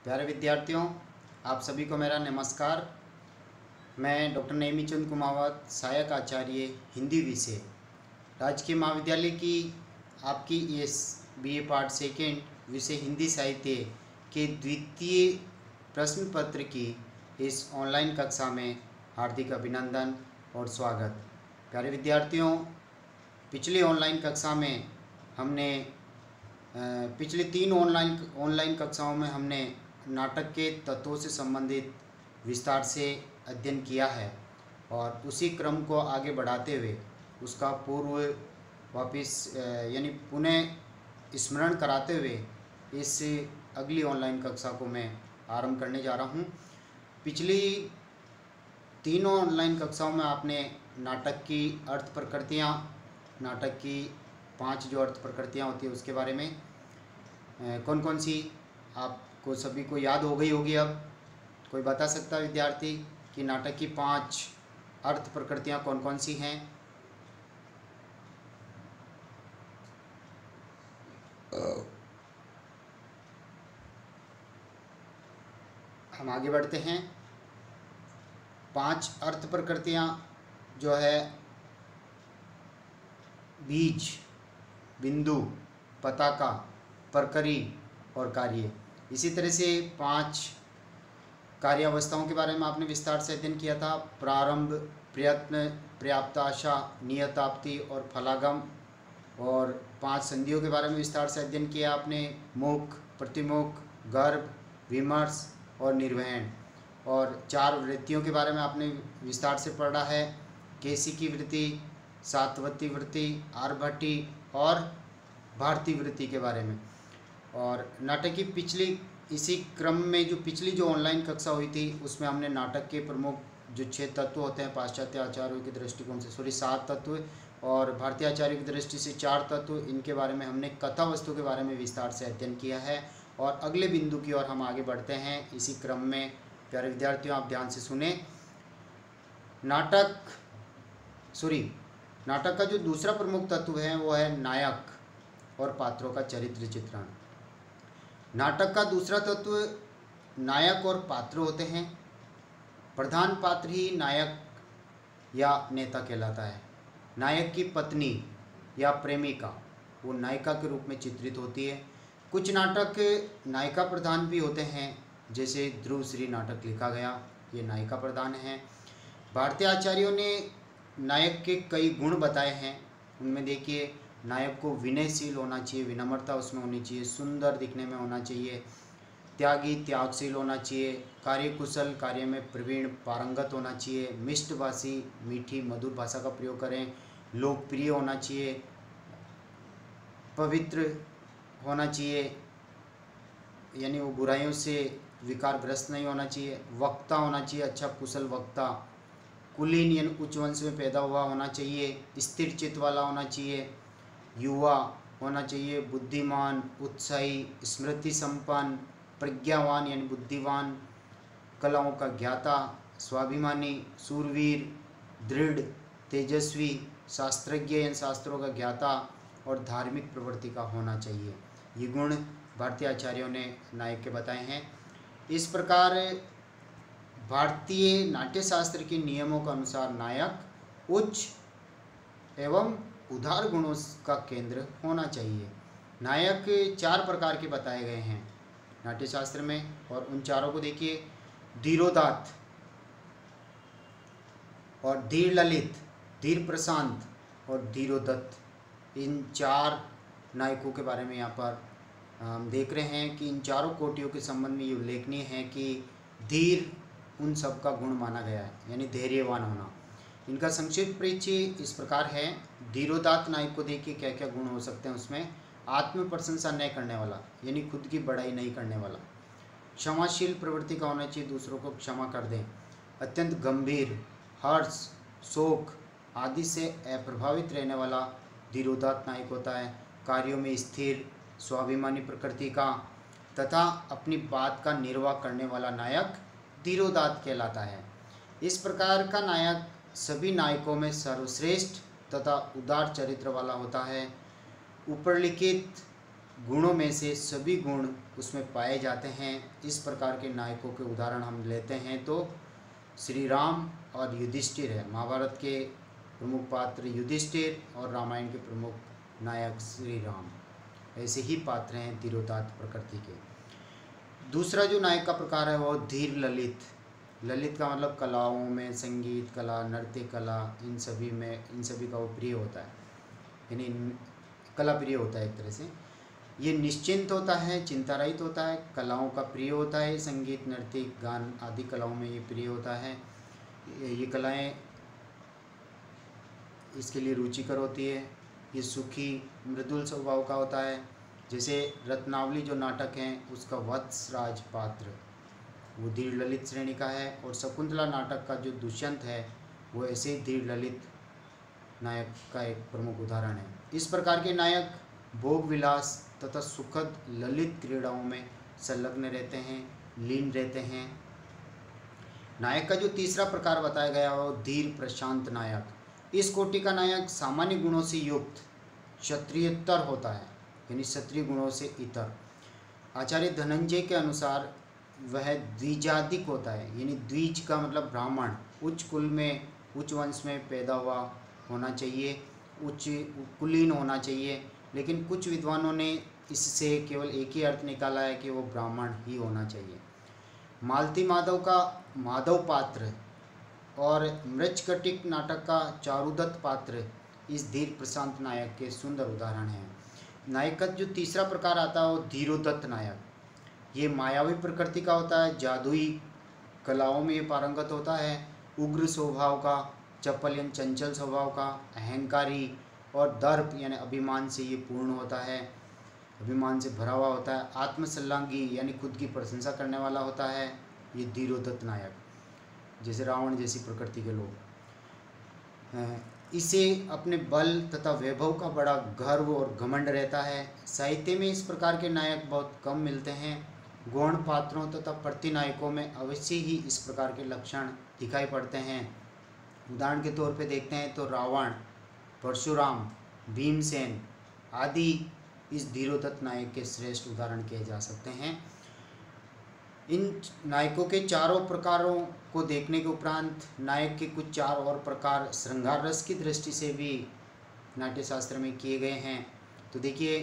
प्यारे विद्यार्थियों, आप सभी को मेरा नमस्कार। मैं डॉक्टर नेमीचंद कुमावत, सहायक आचार्य हिंदी विषय, राजकीय महाविद्यालय की आपकी इस बीए पार्ट सेकेंड विषय हिंदी साहित्य के द्वितीय प्रश्न पत्र की इस ऑनलाइन कक्षा में हार्दिक अभिनंदन और स्वागत। प्यारे विद्यार्थियों, पिछली ऑनलाइन कक्षा में हमने पिछले 3 ऑनलाइन कक्षाओं में हमने नाटक के तत्वों से संबंधित विस्तार से अध्ययन किया है और उसी क्रम को आगे बढ़ाते हुए उसका पूर्व वापस यानी पुनः स्मरण कराते हुए इस अगली ऑनलाइन कक्षा को मैं आरंभ करने जा रहा हूँ। पिछली 3 ऑनलाइन कक्षाओं में आपने नाटक की अर्थ प्रकृतियाँ, नाटक की 5 जो अर्थ प्रकृतियाँ होती है उसके बारे में कौन कौन सी आपको सभी को याद हो गई होगी। अब कोई बता सकता है विद्यार्थी कि नाटक की 5 अर्थ प्रकृतियाँ कौन कौन सी हैं? हम आगे बढ़ते हैं। 5 अर्थ प्रकृतियाँ जो है बीज, बिंदु, पताका, प्रकृति और कार्य। इसी तरह से 5 कार्यावस्थाओं के बारे में आपने विस्तार से अध्ययन किया था। प्रारंभ, प्रयत्न, पर्याप्ताशा, नियताप्ति और फलागम। और 5 संधियों के बारे में विस्तार से अध्ययन किया आपने। मुख, प्रतिमुख, गर्भ, विमर्श और निर्वहन। और 4 वृत्तियों के बारे में आपने विस्तार से पढ़ा है। केसी की वृत्ति, सातवती वृत्ति, आर्भटी और भारतीय वृत्ति के बारे में। और नाटक की पिछली इसी क्रम में जो पिछली जो ऑनलाइन कक्षा हुई थी उसमें हमने नाटक के प्रमुख जो 6 तत्व होते हैं पाश्चात्य आचार्यों के दृष्टिकोण से 7 तत्व और भारतीय आचार्यों की दृष्टि से 4 तत्व, इनके बारे में हमने कथा वस्तु के बारे में विस्तार से अध्ययन किया है। और अगले बिंदु की ओर हम आगे बढ़ते हैं इसी क्रम में। प्यारे विद्यार्थियों, आप ध्यान से सुने। नाटक का जो दूसरा प्रमुख तत्व है वो है नायक और पात्रों का चरित्र चित्रण। नाटक का दूसरा तत्व नायक और पात्र होते हैं। प्रधान पात्र ही नायक या नेता कहलाता है। नायक की पत्नी या प्रेमिका वो नायिका के रूप में चित्रित होती है। कुछ नाटक नायिका प्रधान भी होते हैं, जैसे ध्रुव श्री नाटक लिखा गया, ये नायिका प्रधान है। भारतीय आचार्यों ने नायक के कई गुण बताए हैं। उनमें देखिए, नायक को विनयशील होना चाहिए, विनम्रता उसमें होनी चाहिए, सुंदर दिखने में होना चाहिए, त्यागी त्यागशील होना चाहिए, कार्यकुशल, कार्य में प्रवीण पारंगत होना चाहिए, मिष्टभाषी, मीठी मधुर भाषा का प्रयोग करें, लोकप्रिय होना चाहिए, पवित्र होना चाहिए, यानी वो बुराइयों से विकारग्रस्त नहीं होना चाहिए, वक्ता होना चाहिए, अच्छा कुशल वक्ता, कुलीन यानी उच्च वंश में पैदा हुआ होना चाहिए, स्थिर चित्त वाला होना चाहिए, युवा होना चाहिए, बुद्धिमान, उत्साही, स्मृति संपन्न, प्रज्ञावान यानी बुद्धिवान, कलाओं का ज्ञाता, स्वाभिमानी, सूरवीर, दृढ़, तेजस्वी, शास्त्रज्ञ यानी शास्त्रों का ज्ञाता और धार्मिक प्रवृत्ति का होना चाहिए। ये गुण भारतीय आचार्यों ने नायक के बताए हैं। इस प्रकार भारतीय नाट्यशास्त्र के नियमों के अनुसार नायक उच्च एवं उदार गुणों का केंद्र होना चाहिए। नायक 4 प्रकार के बताए गए हैं नाट्यशास्त्र में, और उन चारों को देखिए। धीरोदात्त और धीर ललित, धीर प्रशांत और धीरोदत्त, इन 4 नायकों के बारे में यहाँ पर हम देख रहे हैं कि इन चारों कोटियों के संबंध में ये उल्लेखनीय है कि धीर उन सब का गुण माना गया है, यानी धैर्यवान होना। इनका संक्षिप्त परिचय इस प्रकार है। धीरोदात्त नायक को देखिए क्या क्या गुण हो सकते हैं उसमें। आत्म प्रशंसा नहीं करने वाला, यानी खुद की बड़ाई नहीं करने वाला। क्षमाशील प्रवृत्ति का होना चाहिए, दूसरों को क्षमा कर दें। अत्यंत गंभीर, हर्ष, शोक आदि से अप्रभावित रहने वाला धीरोदात्त नायक होता है। कार्यों में स्थिर, स्वाभिमानी प्रकृति का तथा अपनी बात का निर्वाह करने वाला नायक धीरोदात्त कहलाता है। इस प्रकार का नायक सभी नायकों में सर्वश्रेष्ठ तथा उदार चरित्र वाला होता है। उपरलिखित गुणों में से सभी गुण उसमें पाए जाते हैं। इस प्रकार के नायकों के उदाहरण हम लेते हैं तो श्री राम और युधिष्ठिर है। महाभारत के प्रमुख पात्र युधिष्ठिर और रामायण के प्रमुख नायक श्री राम, ऐसे ही पात्र हैं धीरोदात्त प्रकृति के। दूसरा जो नायक का प्रकार है वो धीर ललित। ललित का मतलब कलाओं में संगीत कला, नृत्य कला, इन सभी का वो प्रिय होता है, यानी कला प्रिय होता है एक तरह से। ये निश्चिंत होता है, चिंता रहित होता है, कलाओं का प्रिय होता है, संगीत नृत्य गान आदि कलाओं में ये प्रिय होता है। ये कलाएं इसके लिए रुचिकर होती है। ये सुखी मृदुल स्वभाव का होता है। जैसे रत्नावली जो नाटक है उसका वत्सराज पात्र वो धीर ललित श्रेणी का है, और शकुंतला नाटक का जो दुष्यंत है वो ऐसे ही धीर ललित नायक का एक प्रमुख उदाहरण है। इस प्रकार के नायक भोग विलास तथा सुखद ललित क्रीड़ाओं में संलग्न रहते हैं, लीन रहते हैं। नायक का जो तीसरा प्रकार बताया गया वो धीर प्रशांत नायक। इस कोटि का नायक सामान्य गुणों से युक्त क्षत्रियतर होता है, यानी क्षत्रिय गुणों से इतर। आचार्य धनंजय के अनुसार वह द्विजादिक होता है, यानी द्विज का मतलब ब्राह्मण, उच्च कुल में उच्च वंश में पैदा हुआ होना चाहिए, उच्च कुलीन होना चाहिए। लेकिन कुछ विद्वानों ने इससे केवल एक ही अर्थ निकाला है कि वो ब्राह्मण ही होना चाहिए। मालती माधव का माधव पात्र और मृच्छकटिक नाटक का चारुदत्त पात्र इस धीर प्रशांत नायक के सुंदर उदाहरण हैं। नायक का जो तीसरा प्रकार आता है वो धीरोदत्त नायक। ये मायावी प्रकृति का होता है, जादुई कलाओं में ये पारंगत होता है, उग्र स्वभाव का, चपल यानी चंचल स्वभाव का, अहंकारी और दर्प यानी अभिमान से ये पूर्ण होता है, अभिमान से भरा हुआ होता है। आत्मसल्लांगी यानी खुद की प्रशंसा करने वाला होता है ये धीरोदत्त नायक, जैसे रावण जैसी प्रकृति के लोग। इसे अपने बल तथा वैभव का बड़ा गर्व और घमंड रहता है। साहित्य में इस प्रकार के नायक बहुत कम मिलते हैं। गौण पात्रों तथा प्रतिनायकों में अवश्य ही इस प्रकार के लक्षण दिखाई पड़ते हैं। उदाहरण के तौर पे देखते हैं तो रावण, परशुराम, भीमसेन आदि इस धीरोदत्त नायक के श्रेष्ठ उदाहरण किए जा सकते हैं। इन नायकों के चारों प्रकारों को देखने के उपरांत नायक के कुछ चार और प्रकार श्रृंगार रस की दृष्टि से भी नाट्यशास्त्र में किए गए हैं। तो देखिए,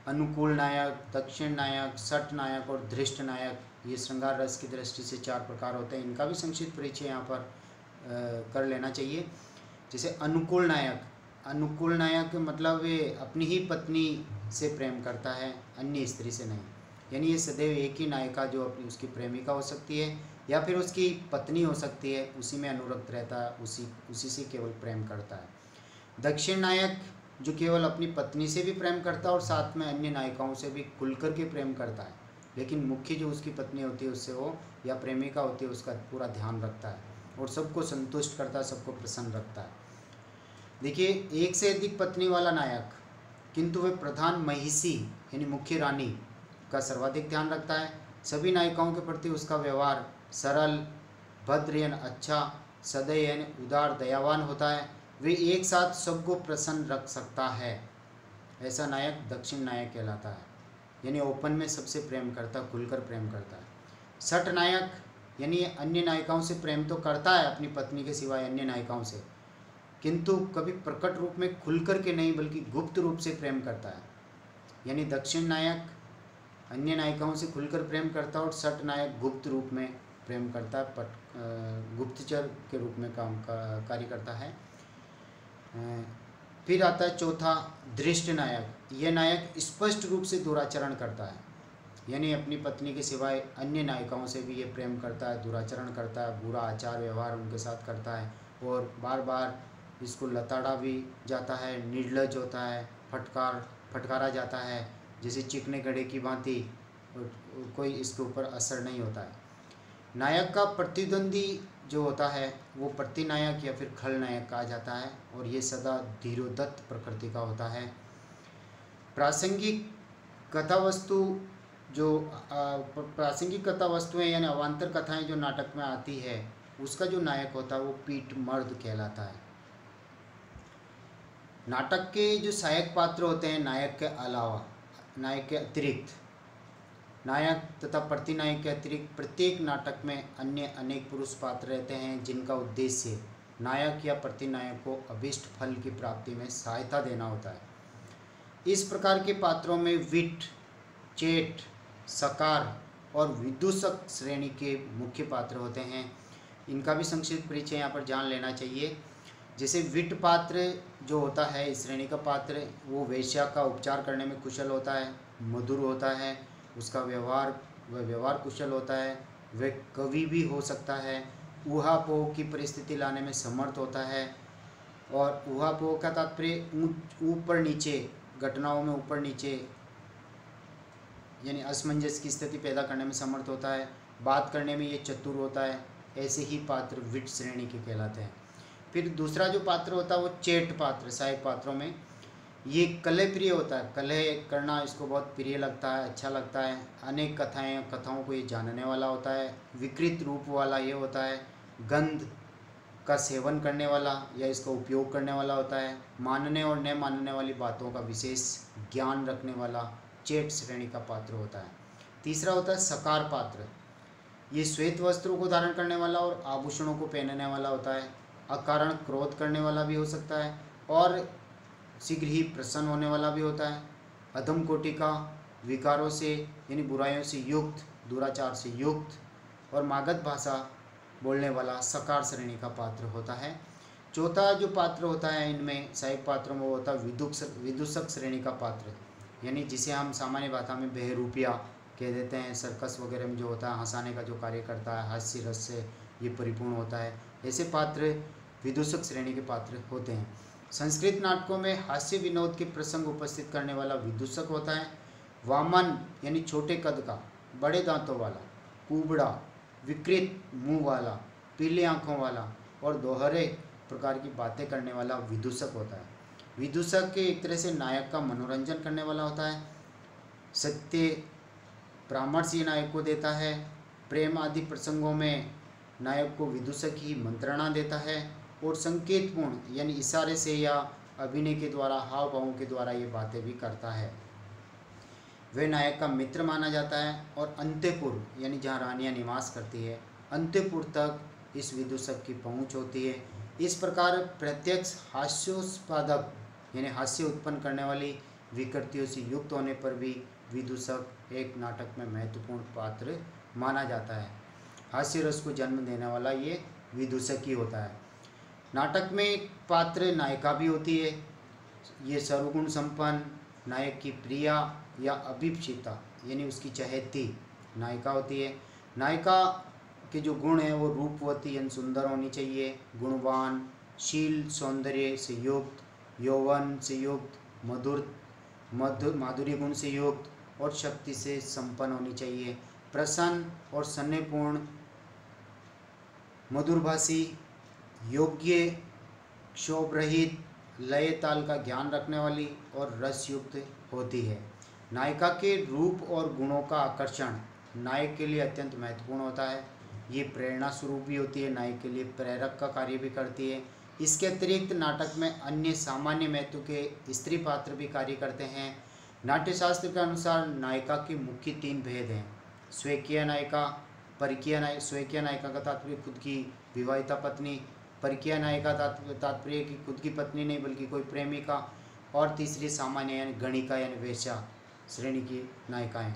अनुकूल नायक, दक्षिण नायक, सट नायक और धृष्ट नायक, ये श्रृंगार रस की दृष्टि से चार प्रकार होते हैं। इनका भी संक्षिप्त परिचय यहाँ पर कर लेना चाहिए। जैसे अनुकूल नायक, अनुकूल नायक मतलब वे अपनी ही पत्नी से प्रेम करता है, अन्य स्त्री से नहीं। यानी ये सदैव एक ही नायिका जो अपनी उसकी प्रेमिका हो सकती है या फिर उसकी पत्नी हो सकती है, उसी में अनुरक्त रहता है, उसी से केवल प्रेम करता है। दक्षिण नायक जो केवल अपनी पत्नी से भी प्रेम करता है और साथ में अन्य नायिकाओं से भी खुलकर के प्रेम करता है, लेकिन मुख्य जो उसकी पत्नी होती है उससे वो या प्रेमिका होती है उसका पूरा ध्यान रखता है और सबको संतुष्ट करता है, सबको प्रसन्न रखता है। देखिए, एक से अधिक पत्नी वाला नायक किंतु वह प्रधान महिषी यानी मुख्य रानी का सर्वाधिक ध्यान रखता है। सभी नायिकाओं के प्रति उसका व्यवहार सरल, भद्र यानी अच्छा, सदैव यानी उदार, दयावान होता है। वे एक साथ सबको प्रसन्न रख सकता है। ऐसा नायक दक्षिण नायक कहलाता है, यानी ओपन में सबसे प्रेम करता, खुलकर प्रेम करता है। सट नायक यानी अन्य नायिकाओं से प्रेम तो करता है अपनी पत्नी के सिवाय अन्य नायिकाओं से, किंतु कभी प्रकट रूप में खुलकर के नहीं बल्कि गुप्त रूप से प्रेम करता है। यानी दक्षिण नायक अन्य नायिकाओं से खुलकर प्रेम करता है और सट नायक गुप्त रूप में प्रेम करता है, गुप्तचर के रूप में कार्य करता है। फिर आता है चौथा धृष्ट नायक। यह नायक स्पष्ट रूप से दुराचरण करता है, यानी अपनी पत्नी के सिवाय अन्य नायिकाओं से भी ये प्रेम करता है, दुराचरण करता है, बुरा आचार व्यवहार उनके साथ करता है और बार बार इसको लताड़ा भी जाता है, निर्लज होता है, फटकारा जाता है, जैसे चिकने घड़े की भांति कोई इसके ऊपर असर नहीं होता है। नायक का प्रतिद्वंदी जो होता है वो प्रतिनायक या फिर खलनायक कहा जाता है और ये सदा धीरोदत्त प्रकृति का होता है। प्रासंगिक कथा वस्तु जो प्रासंगिक कथा वस्तुएं यानी अवान्तर कथाएं जो नाटक में आती है उसका जो नायक होता है वो पीठ मर्द कहलाता है। नाटक के जो सहायक पात्र होते हैं नायक के अलावा, नायक के अतिरिक्त, नायक तथा प्रतिनायक के अतिरिक्त प्रत्येक नाटक में अन्य अनेक पुरुष पात्र रहते हैं, जिनका उद्देश्य नायक या प्रतिनायक को अभीष्ट फल की प्राप्ति में सहायता देना होता है। इस प्रकार के पात्रों में विट, चेट, सकार और विदूषक श्रेणी के मुख्य पात्र होते हैं। इनका भी संक्षिप्त परिचय यहाँ पर जान लेना चाहिए। जैसे विट पात्र जो होता है, इस श्रेणी का पात्र, वो वेश्या का उपचार करने में कुशल होता है, मधुर होता है, उसका व्यवहार कुशल होता है, वह कवि भी हो सकता है, ऊहापोह की परिस्थिति लाने में समर्थ होता है। और ऊहापोह का तात्पर्य ऊपर नीचे घटनाओं में ऊपर नीचे यानी असमंजस की स्थिति पैदा करने में समर्थ होता है, बात करने में ये चतुर होता है। ऐसे ही पात्र विट श्रेणी के कहलाते हैं। फिर दूसरा जो पात्र होता है वो चेट पात्र, सहायक पात्रों में ये कलह प्रिय होता है, कलह करना इसको बहुत प्रिय लगता है, अच्छा लगता है। अनेक कथाओं को ये जानने वाला होता है। विकृत रूप वाला ये होता है, गंध का सेवन करने वाला या इसका उपयोग करने वाला होता है। मानने और न मानने वाली बातों का विशेष ज्ञान रखने वाला चेट श्रेणी का पात्र होता है। तीसरा होता है सकार पात्र। ये श्वेत वस्त्रों को धारण करने वाला और आभूषणों को पहनने वाला होता है। अकारण क्रोध करने वाला भी हो सकता है और शीघ्र ही प्रसन्न होने वाला भी होता है। अधम कोटि का, विकारों से यानी बुराइयों से युक्त, दुराचार से युक्त और मागध भाषा बोलने वाला सकार श्रेणी का पात्र होता है। चौथा जो पात्र होता है इनमें सहायक पात्रों में, वो होता है विदूषक श्रेणी का पात्र, यानी जिसे हम सामान्य भाषा में बहरूपिया कह देते हैं। सर्कस वगैरह में जो होता है, हंसाने का जो कार्य करता है, हास्य रस से ये परिपूर्ण होता है। ऐसे पात्र विदूषक श्रेणी के पात्र होते हैं। संस्कृत नाटकों में हास्य विनोद के प्रसंग उपस्थित करने वाला विदूषक होता है। वामन यानी छोटे कद का, बड़े दांतों वाला, कुबड़ा, विकृत मुंह वाला, पीली आंखों वाला और दोहरे प्रकार की बातें करने वाला विदूषक होता है। विदूषक के एक तरह से नायक का मनोरंजन करने वाला होता है। सत्य परामर्श ये नायक को देता है। प्रेम आदि प्रसंगों में नायक को विदूषक ही मंत्रणा देता है और संकेतपूर्ण यानी इशारे से या अभिनय के द्वारा, हाव भावों के द्वारा ये बातें भी करता है। वह नायक का मित्र माना जाता है। और अंत्यपुर यानी जहाँ रानियाँ निवास करती है, अंत्यपुर तक इस विदूषक की पहुँच होती है। इस प्रकार प्रत्यक्ष हास्योत्पादक यानी हास्य उत्पन्न करने वाली विकृतियों से युक्त होने पर भी विदूषक एक नाटक में महत्वपूर्ण पात्र माना जाता है। हास्य रस को जन्म देने वाला ये विदूषक ही होता है। नाटक में एक पात्र नायिका भी होती है। ये सर्वगुण संपन्न, नायक की प्रिया या अभिप्सिता यानी उसकी चहेती नायिका होती है। नायिका के जो गुण हैं वो रूपवती यानी सुंदर होनी चाहिए, गुणवान, शील सौंदर्य से युक्त, यौवन से युक्त, माधुर्य गुण से युक्त और शक्ति से संपन्न होनी चाहिए। प्रसन्न और स्नेहपूर्ण, मधुरभाषी, योग्य, क्षोभ रहित, लय ताल का ज्ञान रखने वाली और रसयुक्त होती है। नायिका के रूप और गुणों का आकर्षण नायक के लिए अत्यंत महत्वपूर्ण होता है। ये प्रेरणा स्वरूप भी होती है, नायक के लिए प्रेरक का कार्य भी करती है। इसके अतिरिक्त नाटक में अन्य सामान्य महत्व के स्त्री पात्र भी कार्य करते हैं। नाट्यशास्त्र के अनुसार नायिका के मुख्य 3 भेद हैं: स्वेकीय नायिका, परकीय नायिका। स्वेकीय नायिका का तात्पर्य खुद की विवाहिता पत्नी, परकीय नायिका तात्पर्य कि खुद की पत्नी नहीं बल्कि कोई प्रेमिका, और तीसरी सामान्य यानी गणिका यानी वेश्या श्रेणी की नायिकाएं।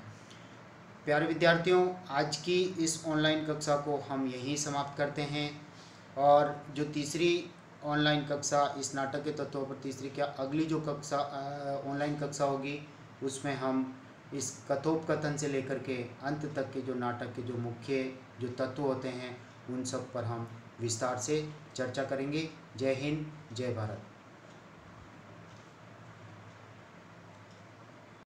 प्यारे विद्यार्थियों, आज की इस ऑनलाइन कक्षा को हम यहीं समाप्त करते हैं। और जो तीसरी ऑनलाइन कक्षा इस नाटक के तत्वों पर तीसरी क्या अगली जो कक्षा ऑनलाइन कक्षा होगी उसमें हम इस कथोपकथन से लेकर के अंत तक के जो नाटक के जो मुख्य जो तत्व होते हैं उन सब पर हम विस्तार से चर्चा करेंगे। जय हिंद, जय भारत।